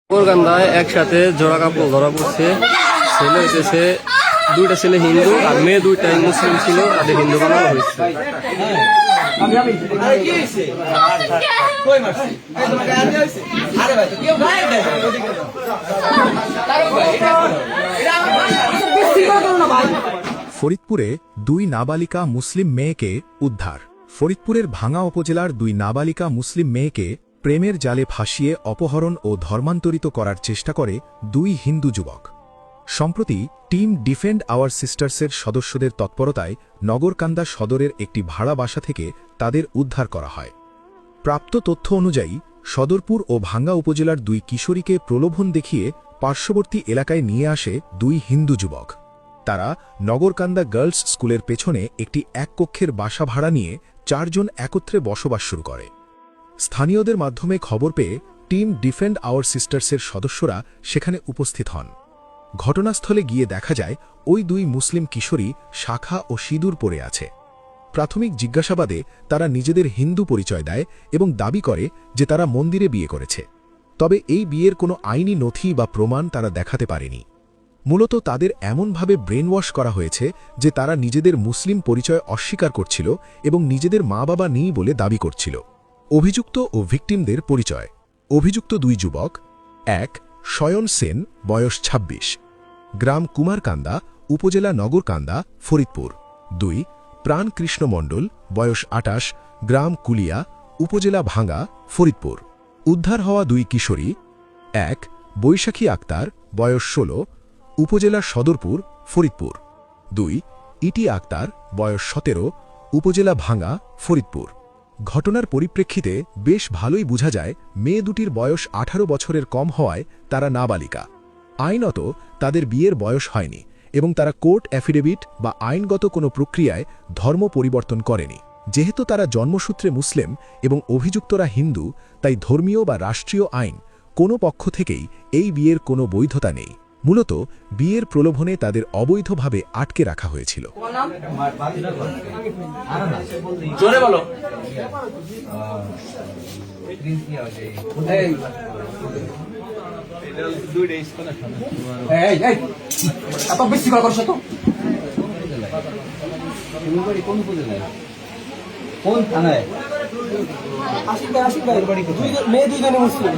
গান্ধায় একসাথে জোড়া কাপড় ধরা পড়ছে। ছেলে হইতেছে দুইটা ছেলে হিন্দু আর মেয়ে দুইটাই মুসলিম ছিল, তাদের হিন্দু বানানো হয়েছে। ফরিদপুরে দুই নাবালিকা মুসলিম মেয়েকে উদ্ধার। ফরিদপুরের ভাঙ্গা উপজেলার দুই নাবালিকা মুসলিম মেয়েকে প্রেমের জালে ফাঁসিয়ে অপহরণ ও ধর্মান্তরিত করার চেষ্টা করে দুই হিন্দু যুবক। সম্প্রতি টিম ডিফেন্ড আওয়ার সিস্টার্সের সদস্যদের তৎপরতায় নগরকান্দা সদরের একটি ভাড়া বাসা থেকে তাদের উদ্ধার করা হয়। প্রাপ্ত তথ্য অনুযায়ী সদরপুর ও ভাঙ্গা উপজেলার দুই কিশোরীকে প্রলোভন দেখিয়ে পার্শ্ববর্তী এলাকায় নিয়ে আসে দুই হিন্দু যুবক। তারা নগরকান্দা গার্লস স্কুলের পেছনে একটি এক কক্ষের বাসা ভাড়া নিয়ে চারজন একত্রে বসবাস শুরু করে। স্থানীয়দের মাধ্যমে খবর পেয়ে টিম ডিফেন্ড আওয়ার সিস্টার্সের সদস্যরা সেখানে উপস্থিত হন। ঘটনাস্থলে গিয়ে দেখা যায় ওই দুই মুসলিম কিশোরী শাখা ও সিঁদুর পরে আছে। প্রাথমিক জিজ্ঞাসাবাদে তারা নিজেদের হিন্দু পরিচয় দেয় এবং দাবি করে যে তারা মন্দিরে বিয়ে করেছে। তবে এই বিয়ের কোনো আইনি নথি বা প্রমাণ তারা দেখাতে পারেনি। মূলত তাদের এমনভাবে ব্রেনওয়াশ করা হয়েছে যে তারা নিজেদের মুসলিম পরিচয় অস্বীকার করছিল এবং নিজেদের মা বাবা নেই বলে দাবি করছিল। অভিযুক্ত ও ভিকটিমদের পরিচয়: অভিযুক্ত দুই যুবক: ১. শয়ন সেন, বয়স ২৬, গ্রাম কুমারকান্দা, উপজেলা নগরকান্দা, ফরিদপুর। ২. প্রাণ কৃষ্ণ মণ্ডল, বয়স ২৮, গ্রাম কুলিয়া, উপজেলা ভাঙ্গা, ফরিদপুর। উদ্ধার হওয়া দুই কিশোরী: ১. বৈশাখী আক্তার, বয়স ১৬, উপজেলা সদরপুর, ফরিদপুর। ২. ইটি আক্তার, বয়স ১৭, উপজেলা ভাঙ্গা, ফরিদপুর। ঘটনার পরিপ্রেক্ষিতে বেশ ভালোই বোঝা যায় মেয়ে দুটির বয়স ১৮ বছরের কম হওয়ায় তারা নাবালিকা। আইনত তাদের বিয়ের বয়স হয়নি এবং তারা কোর্ট অ্যাফিডেভিট বা আইনগত কোনো প্রক্রিয়ায় ধর্ম পরিবর্তন করেনি। যেহেতু তারা জন্মসূত্রে মুসলিম এবং অভিযুক্তরা হিন্দু, তাই ধর্মীয় বা রাষ্ট্রীয় আইন কোনো পক্ষ থেকেই এই বিয়ের কোনো বৈধতা নেই। মূলত বিয়ের প্রলোভনে তাদের অবৈধভাবে আটকে রাখা হয়েছিল। কোন থানায়? মেয়ে দুইজনে মুসলিম।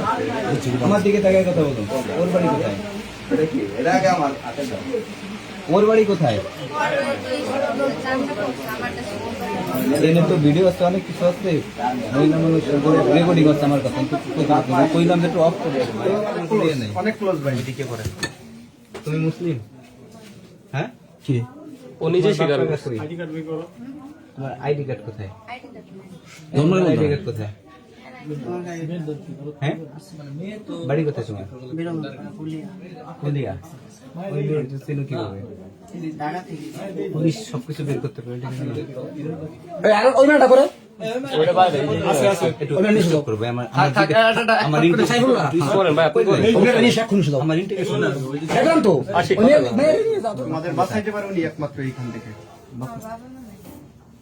আমার দিকে তাকায় কথা বলুন। ওর বাড়ি কোথায়? ওর বাড়ি কোথায়? এনে তো ভিডিও আছে, অনেক কিছু আছে। মহিলা মানুষ রেকর্ডিং করছে আমার কথা, কইলাম যে একটু অফ করে অনেক ক্লোজ ভাই। দিকে করে তুমি মুসলিম? হ্যাঁ, কি ও নিজে স্বীকার করছে। তোমার আইডি কার্ড কোথায়? আইডি কার্ড কোথায়? হ্যাঁ, বাড়ি কোথায় তোমার? কুলিয়া। ওই মেয়েটা ছিল কিভাবে? পুলিশ সবকিছু বের করতে পারে। ওই মেয়েটা করে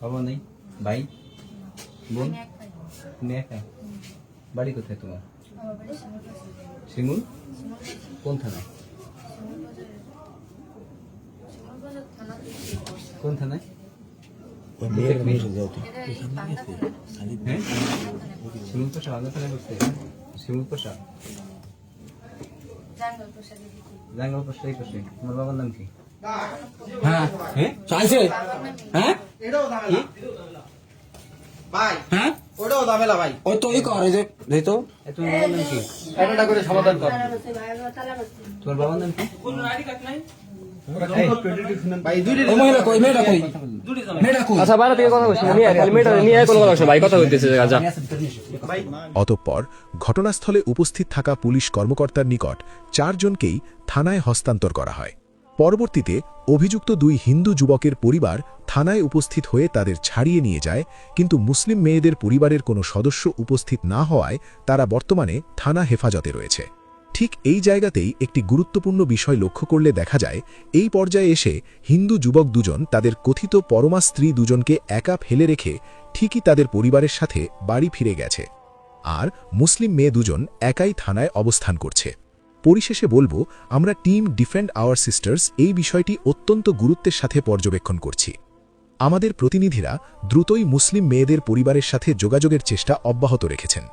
বাবা নেই, ভাই, বোন? বাড়ি কোথায় তোমার? শিমুল। কোন থানায়? কোন থানায়? শিমুল প্রসাদ আলাদা থানায় করছে। শিমুল প্রসাদ, জাঙ্গল প্রসাদ করছে। তোমার বাবার নাম কি? হ্যাঁ হ্যাঁ চাইছে। হ্যাঁ ভাই, হ্যাঁ ওটাও দামেলা ভাই। ওই তো ই করে যে তো তোমার বাবার নাম কি? এটা করে সমাধান কর। তোমার বাবার নাম কি? কোন আইডি কার্ড নাই ভাই। দুইটা ওই মহিলা কই? মেয়েটা কই? মেয়েটা কই? আচ্ছা বাইরে থেকে কথা কইছ না, নিয়ে খালি মেয়েটা নিয়ে কোন কথা ভাই, কথা হইতেছে যা। অতঃপর ঘটনাস্থলে উপস্থিত থাকা পুলিশ কর্মকর্তার নিকট চারজনকেই থানায় হস্তান্তর করা হয়। পরবর্তীতে অভিযুক্ত দুই হিন্দু যুবকের পরিবার থানায় উপস্থিত হয়ে তাদের ছাড়িয়ে নিয়ে যায়, কিন্তু মুসলিম মেয়েদের পরিবারের কোনো সদস্য উপস্থিত না হওয়ায় তারা বর্তমানে থানা হেফাজতে রয়েছে। ঠিক এই জায়গাতেই একটি গুরুত্বপূর্ণ বিষয় লক্ষ্য করলে দেখা যায়, এই পর্যায়ে এসে হিন্দু যুবক দুজন তাদের কথিত পরমা স্ত্রী দুজনকে একা ফেলে রেখে ঠিকই তাদের পরিবারের সাথে বাড়ি ফিরে গেছে, আর মুসলিম মেয়ে দুজন একাই থানায় অবস্থান করছে। পরিশেষে বলবো, আমরা টিম ডিফেন্ড আওয়ার সিস্টার্স এই বিষয়টি অত্যন্ত গুরুত্বের সাথে পর্যবেক্ষণ করছি। আমাদের প্রতিনিধিরা দ্রুতই মুসলিম মেয়েদের পরিবারের সাথে যোগাযোগের চেষ্টা অব্যাহত রেখেছেন।